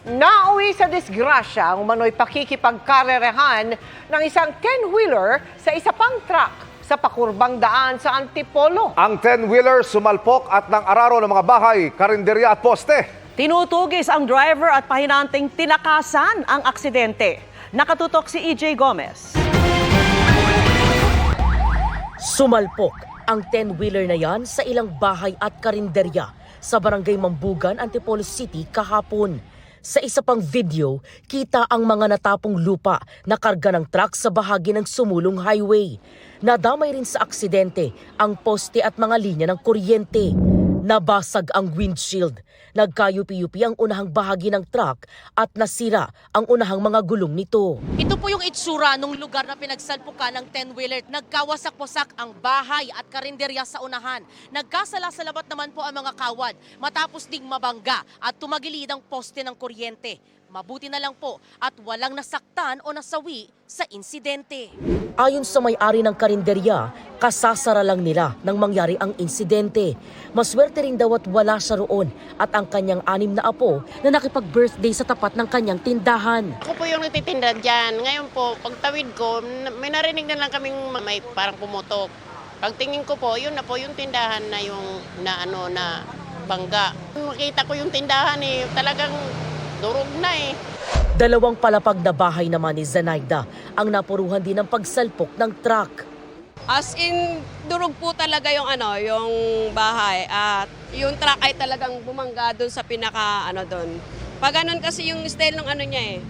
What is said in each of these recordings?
Nauwi sa disgrasya ang umano'y pakikipagkarerehan ng isang 10-wheeler sa isa pang truck sa pakurbang daan sa Antipolo. Ang 10-wheeler sumalpok at nang araro ng mga bahay, karinderya at poste. Tinutugis ang driver at pahinanteng tinakasan ang aksidente. Nakatutok si EJ Gomez. Sumalpok ang 10-wheeler na yan sa ilang bahay at karinderya sa barangay Mambugan, Antipolo City kahapon. Sa isa pang video, kita ang mga natapong lupa na karga ng truck sa bahagi ng sumulong highway. Nadamay rin sa aksidente ang poste at mga linya ng kuryente. Nabasag ang windshield. Nagkayupi-yupi ang unahang bahagi ng truck at nasira ang unahang mga gulong nito. Ito po yung itsura ng lugar na pinagsalpukan ng 10-wheeler. Nagkawasak-wasak ang bahay at karinderya sa unahan. Nagkasala-salabat naman po ang mga kawad matapos ding mabangga at tumagilid ang poste ng kuryente. Mabuti na lang po at walang nasaktan o nasawi sa insidente. Ayon sa may-ari ng karinderya, kasasara lang nila nang mangyari ang insidente. Maswerte rin daw at wala siya roon at ang kanyang 6 na apo na nakipag-birthday sa tapat ng kanyang tindahan. Ako po yung nagtitinda dyan. Ngayon po, pagtawid ko, may narinig na lang kaming may parang pumutok. Pagtingin ko po, yun na po yung tindahan na yung na bangga. Makita ko yung tindahan talagang durog na Dalawang palapag na bahay naman ni Zenaida ang napuruhan din ng pagsalpok ng truck. As in, durog po talaga yung yung bahay at yung truck ay talagang bumangga doon sa pinaka doon. Pag ganun kasi yung style ng niya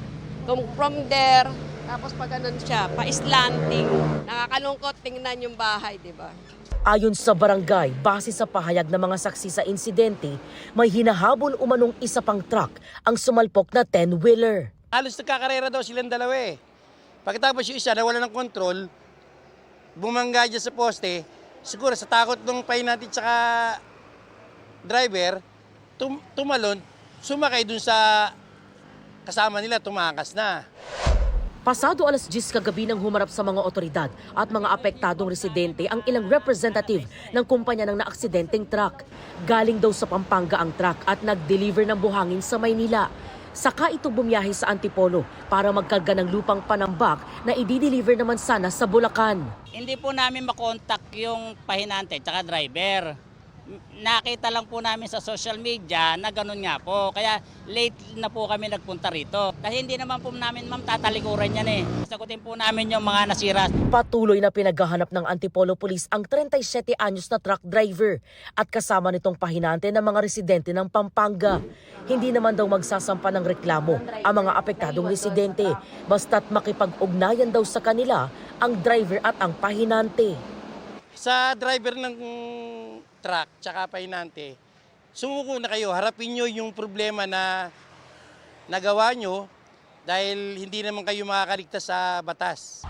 Kung from there, tapos pag ganun siya, pa-slanting. Nakakalungkot tingnan yung bahay, di ba? Ayon sa barangay, base sa pahayag ng mga saksi sa insidente, may hinahabol umanong isa pang truck ang sumalpok na 10-wheeler. Halos nagkakarera daw silang dalawa Pagkatapos yung isa nawala ng kontrol, bumangga dyan sa poste, siguro sa takot ng pahinanti tsaka driver, tumalon, sumakay dun sa kasama nila, tumakas na. Pasado alas 10 kagabi nang humarap sa mga otoridad at mga apektadong residente ang ilang representative ng kumpanya ng naaksidenteng truck. Galing daw sa Pampanga ang truck at nag-deliver ng buhangin sa Maynila. Saka ito bumiyahe sa Antipolo para magkarga ng lupang panambak na i-deliver naman sana sa Bulacan. Hindi po namin makontak yung pahinante at driver. Nakita lang po namin sa social media na ganun nga po. Kaya late na po kami nagpunta rito. Kasi hindi naman po namin tatalikuran yan Sagutin po namin yung mga nasira. Patuloy na pinaghahanap ng Antipolo Police ang 37 anyos na truck driver at kasama nitong pahinante ng mga residente ng Pampanga. Hindi naman daw magsasampa ng reklamo ang mga apektadong residente basta't makipag-ugnayan daw sa kanila ang driver at ang pahinante. Sa driver ng truck tsaka pahinante, sumuko na kayo, harapin nyo yung problema na nagawa nyo dahil hindi naman kayo makakaligtas sa batas.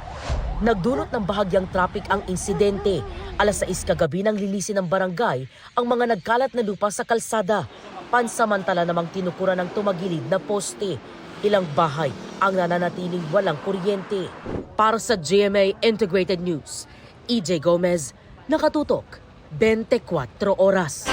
Nagdulot ng bahagyang traffic ang insidente. Alas 6 kagabi nang linisin ng barangay ang mga nagkalat na lupa sa kalsada. Pansamantala namang tinukuran ng tumagilid na poste. Ilang bahay ang nananatiling walang kuryente. Para sa GMA Integrated News, EJ Gomez, nakatutok 24 oras.